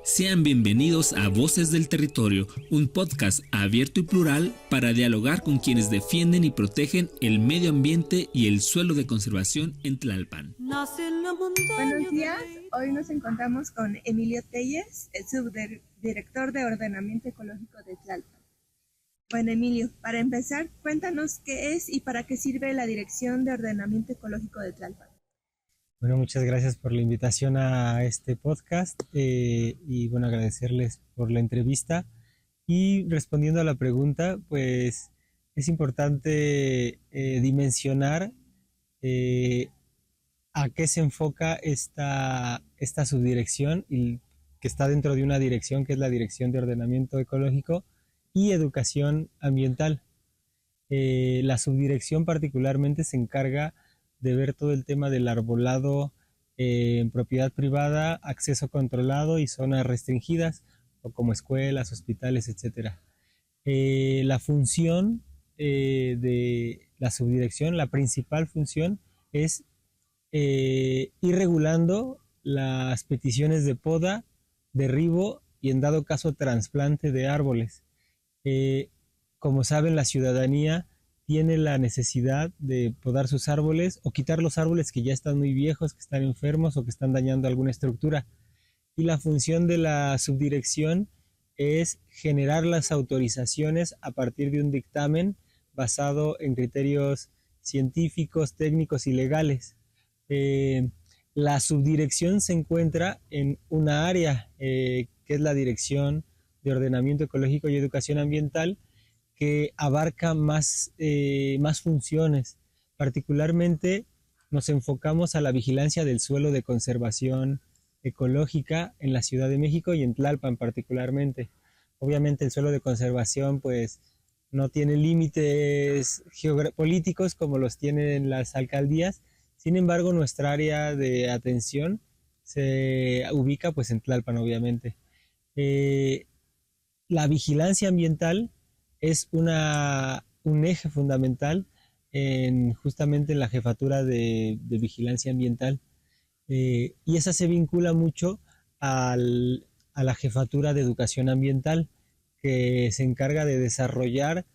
Sean bienvenidos a Voces del Territorio, un podcast abierto y plural para dialogar con quienes defienden y protegen el medio ambiente y el suelo de conservación en Tlalpan. Buenos días, hoy nos encontramos con Emilio Telles, el subdirector de Ordenamiento Ecológico de Tlalpan. Bueno, Emilio, para empezar, cuéntanos qué es y para qué sirve la Dirección de Ordenamiento Ecológico de Tlalpan. Bueno, muchas gracias por la invitación a este podcast y bueno, agradecerles por la entrevista. Y respondiendo a la pregunta, pues es importante dimensionar a qué se enfoca esta subdirección y que está dentro de una dirección que es la Dirección de Ordenamiento Ecológico y Educación Ambiental. La subdirección particularmente se encarga de ver todo el tema del arbolado en propiedad privada, acceso controlado y zonas restringidas, o como escuelas, hospitales, etc. La función de la subdirección, la principal función es ir regulando las peticiones de poda, derribo y en dado caso trasplante de árboles. Como saben, la ciudadanía tiene la necesidad de podar sus árboles o quitar los árboles que ya están muy viejos, que están enfermos o que están dañando alguna estructura. Y la función de la subdirección es generar las autorizaciones a partir de un dictamen basado en criterios científicos, técnicos y legales. La subdirección se encuentra en una área que es la Dirección de Ordenamiento Ecológico y Educación Ambiental, que abarca más funciones. Particularmente nos enfocamos a la vigilancia del suelo de conservación ecológica en la Ciudad de México y en Tlalpan particularmente. Obviamente el suelo de conservación pues no tiene límites políticos como los tienen las alcaldías. Sin embargo, nuestra área de atención se ubica pues en Tlalpan, obviamente. La vigilancia ambiental es un eje fundamental justamente en la jefatura de vigilancia ambiental, y esa se vincula mucho a la jefatura de educación ambiental, que se encarga de desarrollar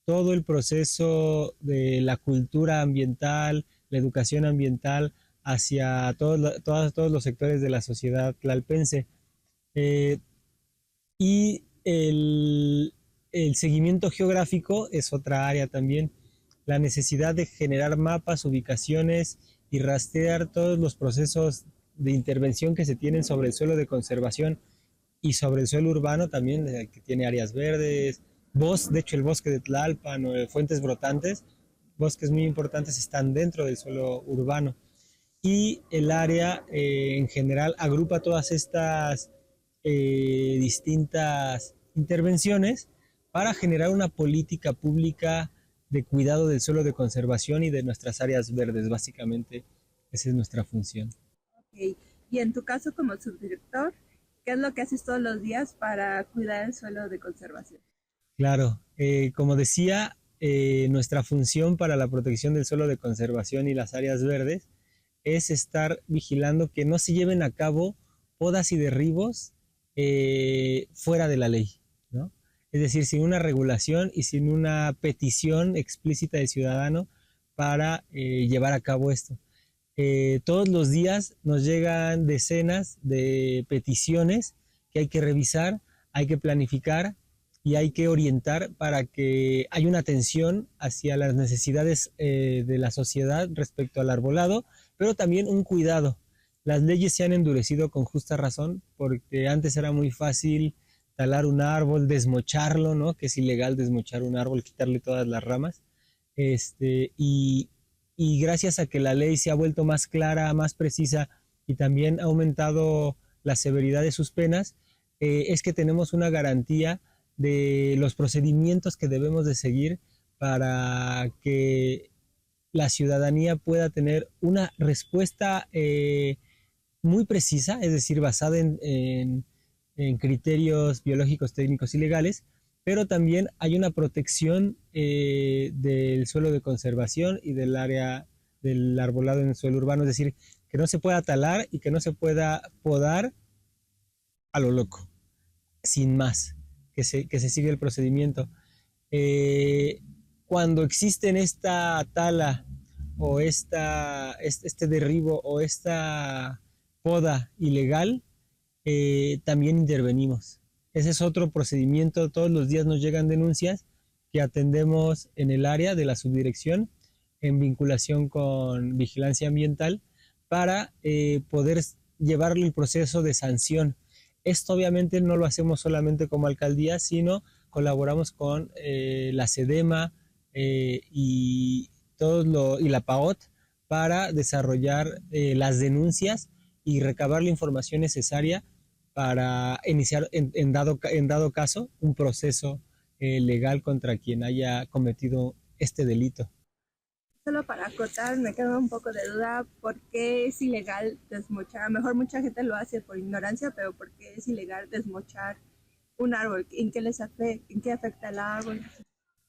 todo el proceso de la cultura ambiental, la educación ambiental hacia todos los sectores de la sociedad tlalpense. Y el seguimiento geográfico es otra área también. La necesidad de generar mapas, ubicaciones y rastrear todos los procesos de intervención que se tienen sobre el suelo de conservación y sobre el suelo urbano también, que tiene áreas verdes, de hecho el bosque de Tlalpan o fuentes brotantes, bosques muy importantes están dentro del suelo urbano. Y el área en general agrupa todas estas distintas intervenciones para generar una política pública de cuidado del suelo de conservación y de nuestras áreas verdes. Básicamente esa es nuestra función. Okay. Y en tu caso como subdirector, ¿qué es lo que haces todos los días para cuidar el suelo de conservación? Claro, como decía, nuestra función para la protección del suelo de conservación y las áreas verdes es estar vigilando que no se lleven a cabo podas y derribos fuera de la ley, ¿no? Es decir, sin una regulación y sin una petición explícita del ciudadano para llevar a cabo esto. Todos los días nos llegan decenas de peticiones que hay que revisar, hay que planificar y hay que orientar para que haya una atención hacia las necesidades de la sociedad respecto al arbolado, pero también un cuidado. Las leyes se han endurecido con justa razón, porque antes era muy fácil talar un árbol, desmocharlo, ¿no? Que es ilegal desmochar un árbol, quitarle todas las ramas. Y gracias a que la ley se ha vuelto más clara, más precisa y también ha aumentado la severidad de sus penas, es que tenemos una garantía de los procedimientos que debemos de seguir para que la ciudadanía pueda tener una respuesta muy precisa, es decir, basada en criterios biológicos, técnicos y legales, pero también hay una protección del suelo de conservación y del área del arbolado en el suelo urbano, es decir, que no se pueda talar y que no se pueda podar a lo loco, sin más, que se siga el procedimiento. Eh, Cuando existen esta tala o este derribo o esta poda ilegal, también intervenimos. Ese es otro procedimiento. Todos los días nos llegan denuncias que atendemos en el área de la subdirección en vinculación con vigilancia ambiental para poder llevarle el proceso de sanción. Esto obviamente no lo hacemos solamente como alcaldía, sino colaboramos con la SEDEMA y la PAOT para desarrollar las denuncias y recabar la información necesaria para iniciar en dado caso un proceso legal contra quien haya cometido este delito. Solo para acotar, me queda un poco de duda por qué es ilegal desmochar. A lo mejor mucha gente lo hace por ignorancia, pero ¿por qué es ilegal desmochar un árbol? ¿En qué en qué afecta el árbol?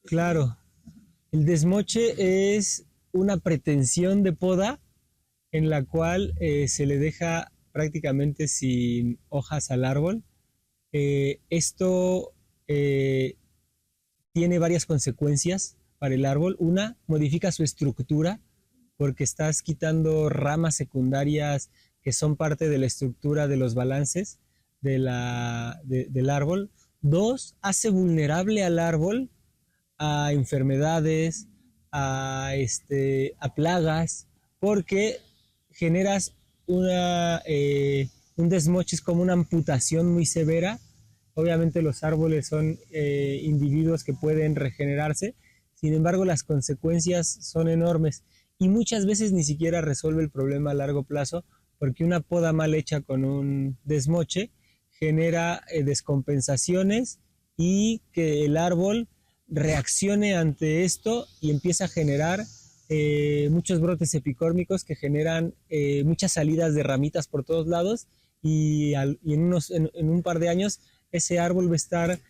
Claro, el desmoche es una pretensión de poda en la cual se le deja prácticamente sin hojas al árbol. Esto tiene varias consecuencias para el árbol. Una, modifica su estructura porque estás quitando ramas secundarias que son parte de la estructura de los balances del árbol. Dos, hace vulnerable al árbol a enfermedades, a plagas, porque generas un desmoche, es como una amputación muy severa. Obviamente los árboles son individuos que pueden regenerarse, sin embargo las consecuencias son enormes y muchas veces ni siquiera resuelve el problema a largo plazo, porque una poda mal hecha con un desmoche genera descompensaciones y que el árbol reaccione ante esto y empieza a generar muchos brotes epicórmicos que generan muchas salidas de ramitas por todos lados y en un par de años ese árbol va a estar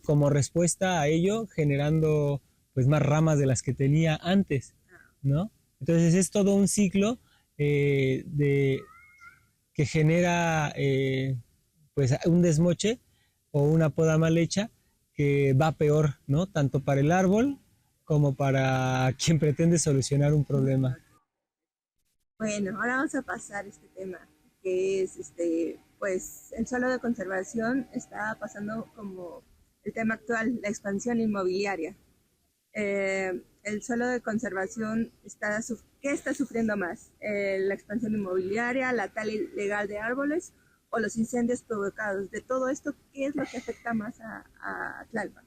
como respuesta a ello generando pues más ramas de las que tenía antes, ¿no? Entonces es todo un ciclo que genera pues un desmoche o una poda mal hecha que va peor, ¿no? Tanto para el árbol como para quien pretende solucionar un problema. Bueno, ahora vamos a pasar a este tema, que es pues el suelo de conservación está pasando como el tema actual, la expansión inmobiliaria. El suelo de conservación ¿qué está sufriendo más? ¿La expansión inmobiliaria, la tala ilegal de árboles o los incendios provocados? De todo esto, ¿qué es lo que afecta más a Tlalpan?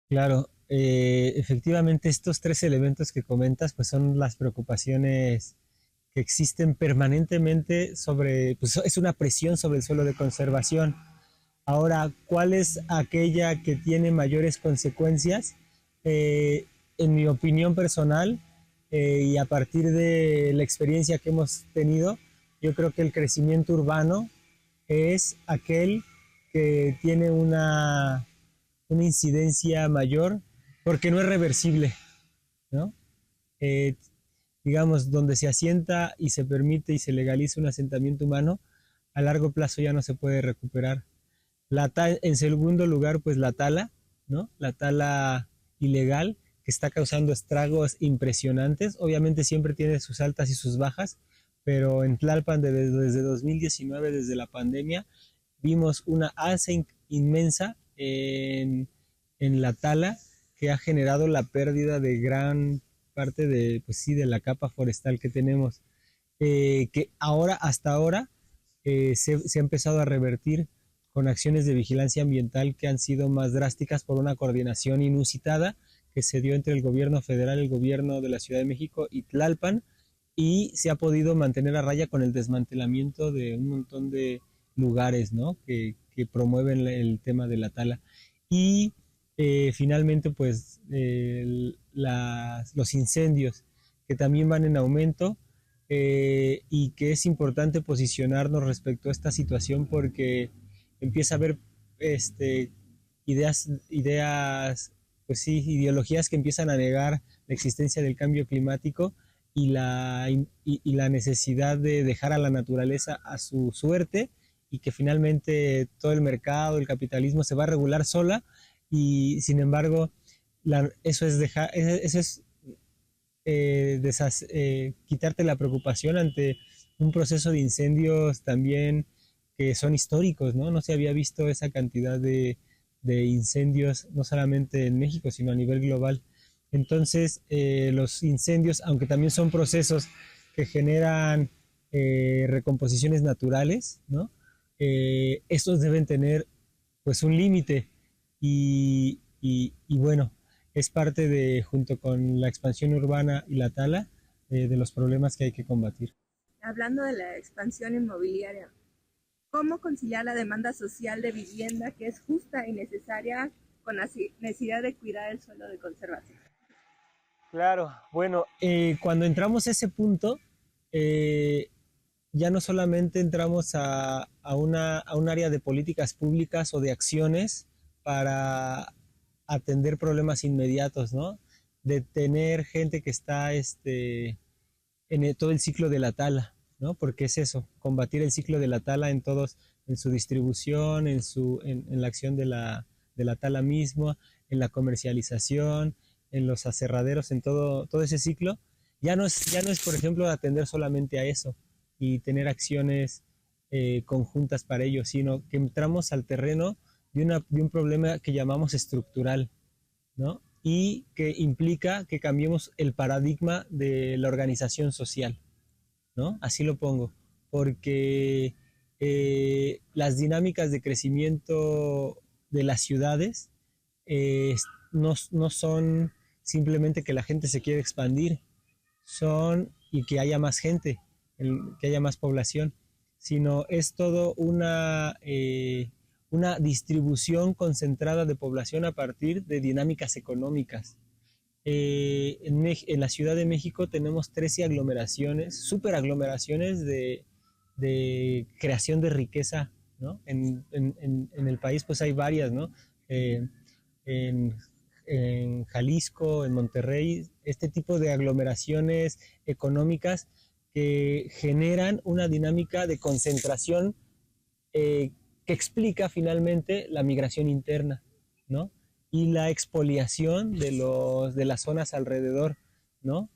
Claro, efectivamente estos tres elementos que comentas pues son las preocupaciones que existen permanentemente pues es una presión sobre el suelo de conservación. Ahora, ¿cuál es aquella que tiene mayores consecuencias? En mi opinión personal y a partir de la experiencia que hemos tenido, yo creo que el crecimiento urbano es aquel que tiene una incidencia mayor porque no es reversible, ¿no? Eh, digamos, donde se asienta y se permite y se legaliza un asentamiento humano, a largo plazo ya no se puede recuperar. En segundo lugar, pues la tala, ¿no? La tala ilegal que está causando estragos impresionantes. Obviamente siempre tiene sus altas y sus bajas, pero en Tlalpan desde 2019, desde la pandemia, vimos una alza inmensa en la tala que ha generado la pérdida de gran parte de, pues sí, de la capa forestal que tenemos, que hasta ahora se ha empezado a revertir con acciones de vigilancia ambiental que han sido más drásticas por una coordinación inusitada que se dio entre el gobierno federal, el gobierno de la Ciudad de México y Tlalpan, y se ha podido mantener a raya con el desmantelamiento de un montón de lugares, ¿no? que promueven el tema de la tala. Y finalmente, pues los incendios, que también van en aumento, y que es importante posicionarnos respecto a esta situación porque empieza a haber ideas, pues sí, ideologías que empiezan a negar la existencia del cambio climático y la necesidad de dejar a la naturaleza a su suerte y que finalmente todo el mercado, el capitalismo se va a regular sola y sin embargo eso es quitarte la preocupación ante un proceso de incendios también que son históricos, ¿no? No se había visto esa cantidad de incendios, no solamente en México, sino a nivel global. Entonces, los incendios, aunque también son procesos que generan recomposiciones naturales, ¿no? Estos deben tener pues un límite y bueno, es parte de, junto con la expansión urbana y la tala, de los problemas que hay que combatir. Hablando de la expansión inmobiliaria, ¿cómo conciliar la demanda social de vivienda que es justa y necesaria con la necesidad de cuidar el suelo de conservación? Claro, bueno, cuando entramos a ese punto, eh, ya no solamente entramos a un área de políticas públicas o de acciones para atender problemas inmediatos, ¿no? De tener gente que está todo el ciclo de la tala, ¿no? Porque es eso, combatir el ciclo de la tala en su distribución, en la acción de la tala misma, en la comercialización, en los aserraderos, en todo ese ciclo. Ya no es, por ejemplo, atender solamente a eso y tener acciones conjuntas para ello, sino que entramos al terreno de un problema que llamamos estructural, ¿no? Y que implica que cambiemos el paradigma de la organización social, ¿no? Así lo pongo, porque las dinámicas de crecimiento de las ciudades eh, no son simplemente que la gente se quiere expandir, son y que haya más gente, que haya más población, sino es todo una distribución concentrada de población a partir de dinámicas económicas. En la Ciudad de México tenemos 13 aglomeraciones, superaglomeraciones de creación de riqueza, ¿no? En el país pues hay varias, ¿no? Eh, en, en Jalisco, en Monterrey, este tipo de aglomeraciones económicas que generan una dinámica de concentración que explica finalmente la migración interna, ¿no? Y la expoliación de las zonas alrededor, ¿no?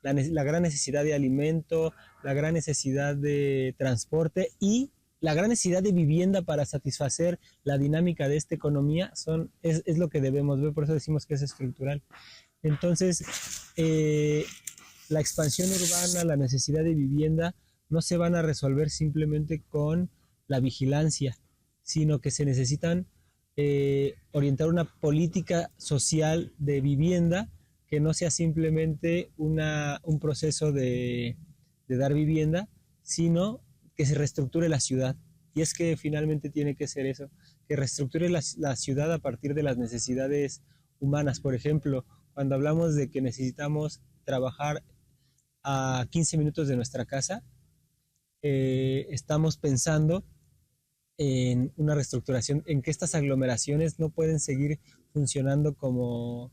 La gran necesidad de alimento, la gran necesidad de transporte y la gran necesidad de vivienda para satisfacer la dinámica de esta economía es lo que debemos ver, por eso decimos que es estructural. Entonces, la expansión urbana, la necesidad de vivienda, no se van a resolver simplemente con la vigilancia, sino que se necesitan orientar una política social de vivienda que no sea simplemente un proceso de dar vivienda, sino que se reestructure la ciudad. Y es que finalmente tiene que ser eso, que reestructure la ciudad a partir de las necesidades humanas. Por ejemplo, cuando hablamos de que necesitamos trabajar a 15 minutos de nuestra casa, estamos pensando en una reestructuración, en que estas aglomeraciones no pueden seguir funcionando como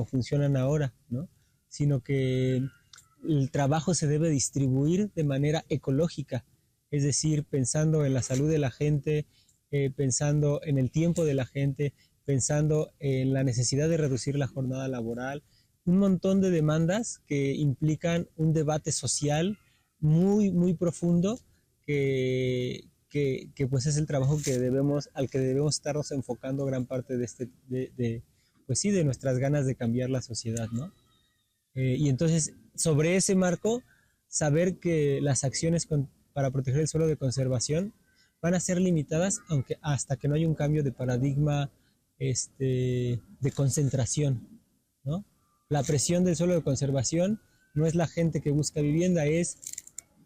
funcionan ahora, ¿no? Sino que el trabajo se debe distribuir de manera ecológica, es decir, pensando en la salud de la gente, pensando en el tiempo de la gente, pensando en la necesidad de reducir la jornada laboral, un montón de demandas que implican un debate social muy, muy profundo que pues es el trabajo al que debemos estarnos enfocando gran parte pues sí, de nuestras ganas de cambiar la sociedad, ¿no? Y entonces, sobre ese marco, saber que las acciones para proteger el suelo de conservación van a ser limitadas hasta que no haya un cambio de paradigma de concentración, ¿no? La presión del suelo de conservación no es la gente que busca vivienda, es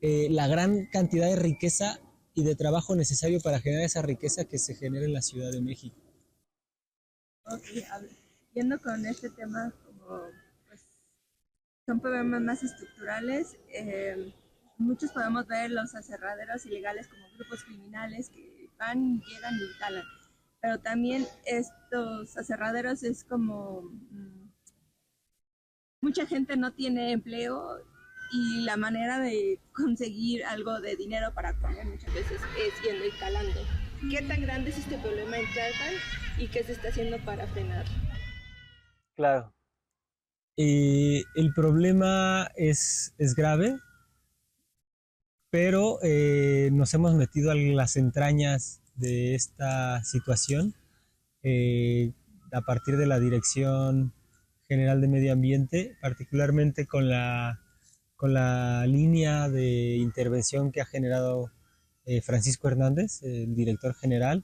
la gran cantidad de riqueza y de trabajo necesario para generar esa riqueza que se genera en la Ciudad de México. Ok, yendo con este tema, como pues, son problemas más estructurales, muchos podemos ver los aserraderos ilegales como grupos criminales que van, llegan y talan, pero también estos aserraderos es como mucha gente no tiene empleo y la manera de conseguir algo de dinero para comer muchas veces es yendo y calando. ¿Qué tan grande es este problema en Tlalpan y qué se está haciendo para frenarlo? Claro. El problema es grave, pero nos hemos metido a las entrañas de esta situación a partir de la Dirección General de Medio Ambiente, particularmente con la línea de intervención que ha generado Francisco Hernández, el director general,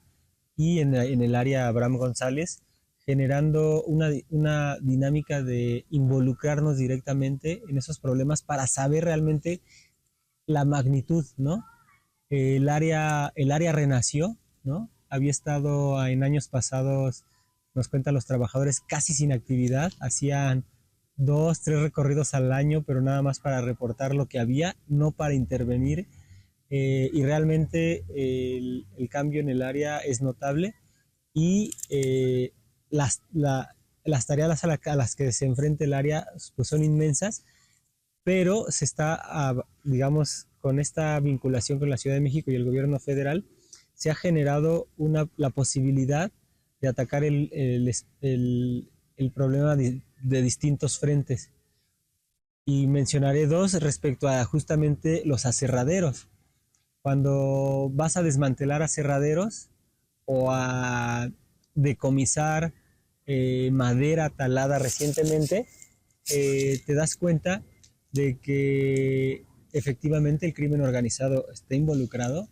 y en el área Abraham González, generando una dinámica de involucrarnos directamente en esos problemas para saber realmente la magnitud, ¿no? El área renació, ¿no? Había estado en años pasados, nos cuentan los trabajadores, casi sin actividad, hacían 2, 3 recorridos al año, pero nada más para reportar lo que había, no para intervenir, y realmente el cambio en el área es notable y las tareas a las que se enfrenta el área pues son inmensas, pero se está, digamos, con esta vinculación con la Ciudad de México y el gobierno federal, se ha generado la posibilidad de atacar el problema de distintos frentes. Y mencionaré dos respecto a justamente los aserraderos. Cuando vas a desmantelar aserraderos o a decomisar madera talada recientemente, te das cuenta de que efectivamente el crimen organizado está involucrado,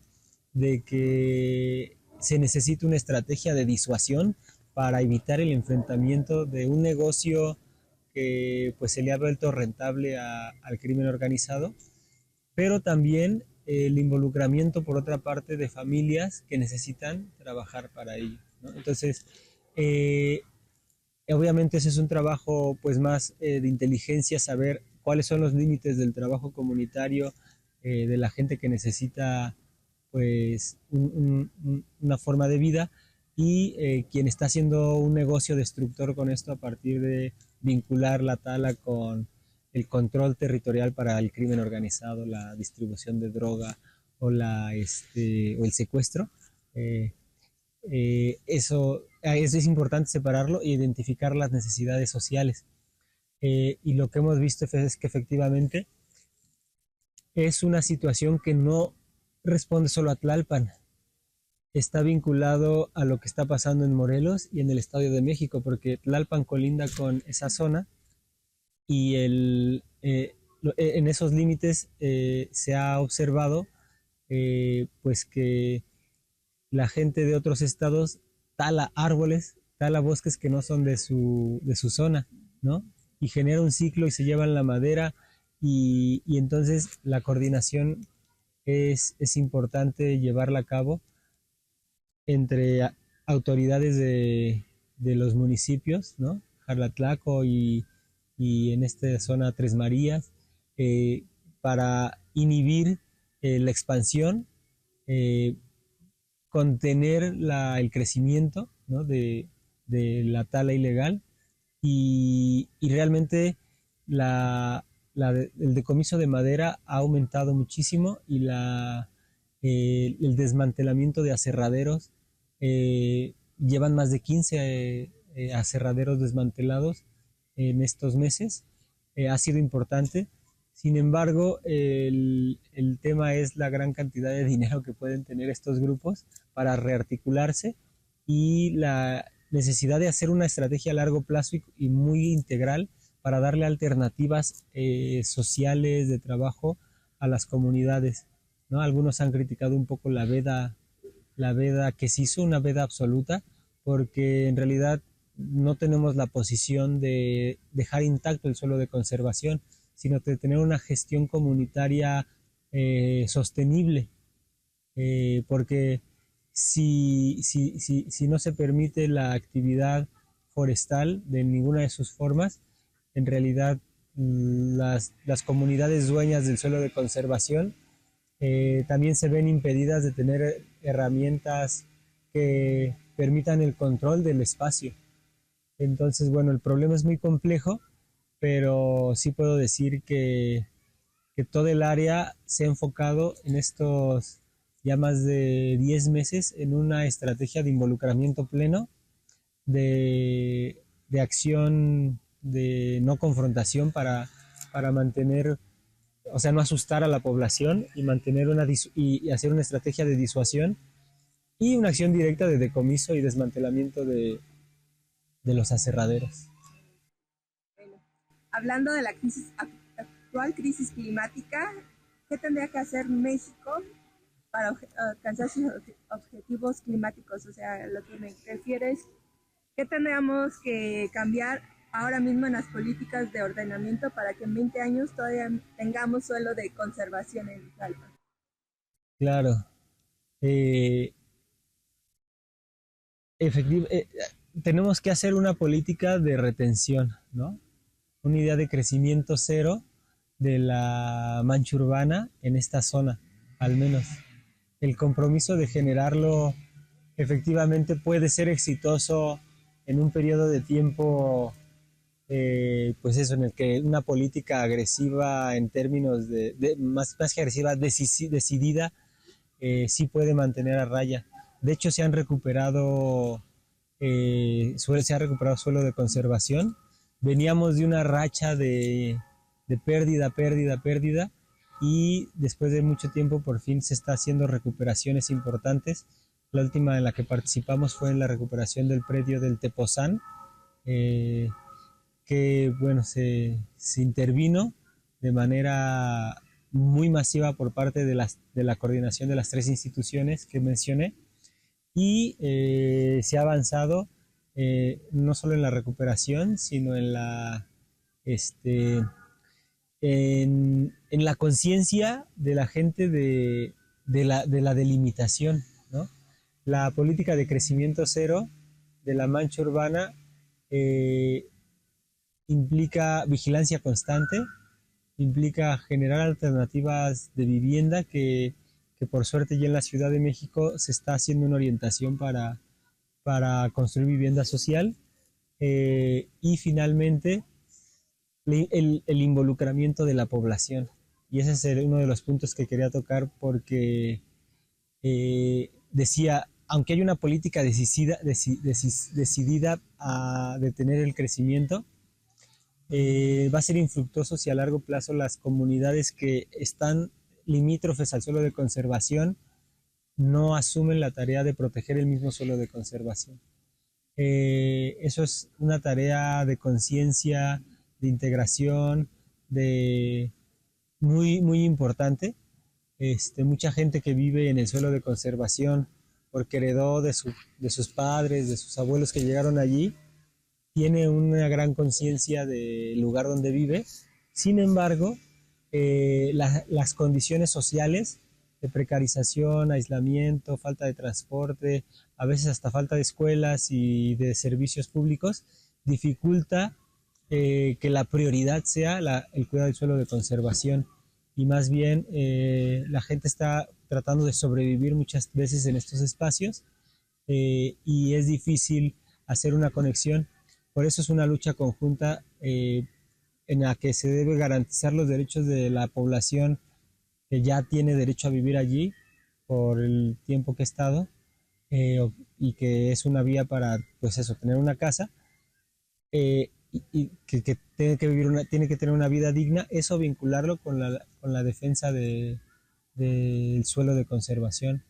de que se necesita una estrategia de disuasión para evitar el enfrentamiento de un negocio que pues se le ha vuelto rentable al crimen organizado, pero también el involucramiento por otra parte de familias que necesitan trabajar para ello, ¿no? Entonces, obviamente ese es un trabajo pues más de inteligencia, saber cuáles son los límites del trabajo comunitario, de la gente que necesita pues una forma de vida, y quien está haciendo un negocio destructor con esto a partir de vincular la tala con el control territorial para el crimen organizado, la distribución de droga o o el secuestro. Eso es importante separarlo e identificar las necesidades sociales. Y lo que hemos visto es que efectivamente es una situación que no responde solo a Tlalpan, está vinculado a lo que está pasando en Morelos y en el Estado de México, porque Tlalpan colinda con esa zona y en esos límites se ha observado pues que la gente de otros estados tala árboles, tala bosques que no son de su zona, ¿no? Y genera un ciclo y se llevan la madera, y entonces la coordinación es importante llevarla a cabo entre autoridades de los municipios, ¿no? Jarlatlaco y en esta zona Tres Marías, para inhibir la expansión, contener el crecimiento, ¿no? de la tala ilegal, y realmente el decomiso de madera ha aumentado muchísimo, y el desmantelamiento de aserraderos, llevan más de 15 aserraderos desmantelados en estos meses. Ha sido importante. Sin embargo, el tema es la gran cantidad de dinero que pueden tener estos grupos para rearticularse, y la necesidad de hacer una estrategia a largo plazo y muy integral para darle alternativas sociales de trabajo a las comunidades, ¿no? Algunos han criticado un poco la veda que se hizo, una veda absoluta, porque en realidad no tenemos la posición de dejar intacto el suelo de conservación, sino de tener una gestión comunitaria sostenible, porque si no se permite la actividad forestal de ninguna de sus formas, en realidad las comunidades dueñas del suelo de conservación también se ven impedidas de tener herramientas que permitan el control del espacio. Entonces, bueno, el problema es muy complejo, pero sí puedo decir que que todo el área se ha enfocado en estos ya más de 10 meses en una estrategia de involucramiento pleno, de acción, de no confrontación para mantener, o sea, no asustar a la población y mantener y hacer una estrategia de disuasión y una acción directa de decomiso y desmantelamiento de los aserraderos. Bueno, hablando de la actual crisis climática, ¿qué tendría que hacer México para alcanzar sus objetivos climáticos? O sea, lo que me refiero es, ¿qué tendríamos que cambiar ahora mismo en las políticas de ordenamiento para que en 20 años todavía tengamos suelo de conservación en Tlalpan? Claro. Eh, tenemos que hacer una política de retención, ¿no? Una idea de crecimiento cero de la mancha urbana en esta zona, al menos. El compromiso de generarlo efectivamente puede ser exitoso en un periodo de tiempo, pues eso, en el que una política agresiva en términos más que agresiva, decidida, sí puede mantener a raya. De hecho, se ha recuperado suelo de conservación. Veníamos de una racha de pérdida, y después de mucho tiempo por fin se está haciendo recuperaciones importantes. La última en la que participamos fue en la recuperación del predio del Tepozán, que bueno, se intervino de manera muy masiva por parte de la coordinación de las 3 instituciones que mencioné, y se ha avanzado no solo en la recuperación, sino en la conciencia de la gente de la delimitación, ¿no? La política de crecimiento cero de la mancha urbana implica vigilancia constante, implica generar alternativas de vivienda que por suerte ya en la Ciudad de México se está haciendo una orientación para construir vivienda social, y finalmente el involucramiento de la población. Y ese es uno de los puntos que quería tocar, porque decía, aunque hay una política decidida a detener el crecimiento, va a ser infructuoso si a largo plazo las comunidades que están limítrofes al suelo de conservación no asumen la tarea de proteger el mismo suelo de conservación. Eso es una tarea de conciencia, de integración, muy importante. Mucha gente que vive en el suelo de conservación porque heredó de sus padres, de sus abuelos que llegaron allí, tiene una gran conciencia del lugar donde vive. Sin embargo, las condiciones sociales de precarización, aislamiento, falta de transporte, a veces hasta falta de escuelas y de servicios públicos, dificulta que la prioridad sea el cuidado del suelo de conservación, y más bien la gente está tratando de sobrevivir muchas veces en estos espacios, y es difícil hacer una conexión. Por eso es una lucha conjunta en la que se debe garantizar los derechos de la población que ya tiene derecho a vivir allí por el tiempo que ha estado, y que es una vía para, pues eso, tener una casa, y que tiene que tener una vida digna. Eso vincularlo con la defensa del suelo de conservación.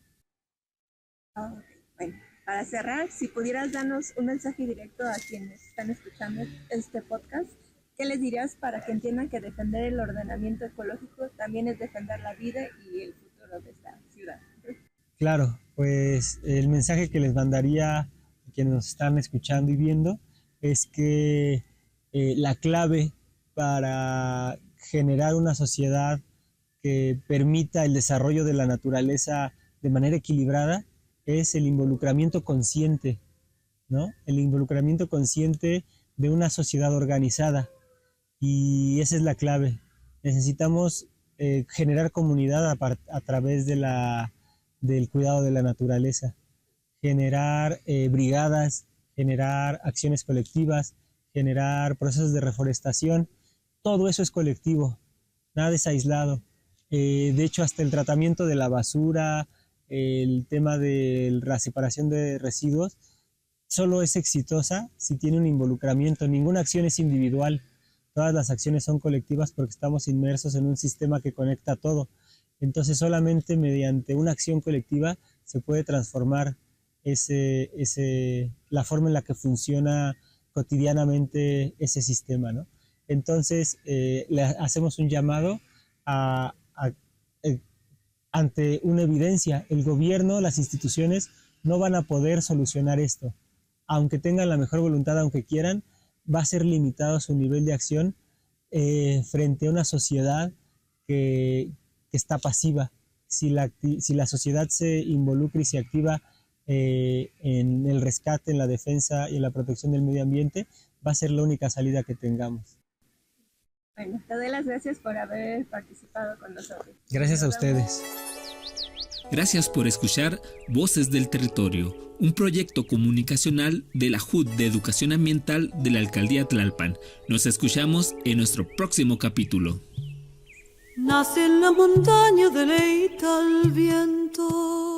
Bueno, para cerrar, si pudieras darnos un mensaje directo a quienes están escuchando este podcast, ¿qué les dirías para que entiendan que defender el ordenamiento ecológico también es defender la vida y el futuro de esta ciudad? Claro, pues el mensaje que les mandaría a quienes nos están escuchando y viendo es que la clave para generar una sociedad que permita el desarrollo de la naturaleza de manera equilibrada es el involucramiento consciente, ¿no? El involucramiento consciente de una sociedad organizada. Y esa es la clave. Necesitamos generar comunidad a través del cuidado de la naturaleza, generar brigadas, generar acciones colectivas, generar procesos de reforestación. Todo eso es colectivo. nada es aislado. De hecho, hasta el tratamiento de la basura, el tema de la separación de residuos, solo es exitosa si tiene un involucramiento. Ninguna acción es individual, todas las acciones son colectivas porque estamos inmersos en un sistema que conecta todo. Entonces solamente mediante una acción colectiva se puede transformar la forma en la que funciona cotidianamente ese sistema, ¿no? Entonces le hacemos un llamado ante una evidencia. El gobierno, las instituciones no van a poder solucionar esto. Aunque tengan la mejor voluntad, aunque quieran, va a ser limitado su nivel de acción frente a una sociedad que está pasiva. Si la sociedad se involucra y se activa en el rescate, en la defensa y en la protección del medio ambiente, va a ser la única salida que tengamos. Bueno, te doy las gracias por haber participado con nosotros. Gracias a ustedes. Gracias por escuchar Voces del Territorio, un proyecto comunicacional de la JUT de Educación Ambiental de la Alcaldía Tlalpan. Nos escuchamos en nuestro próximo capítulo. Nace en la montaña, deleita el viento.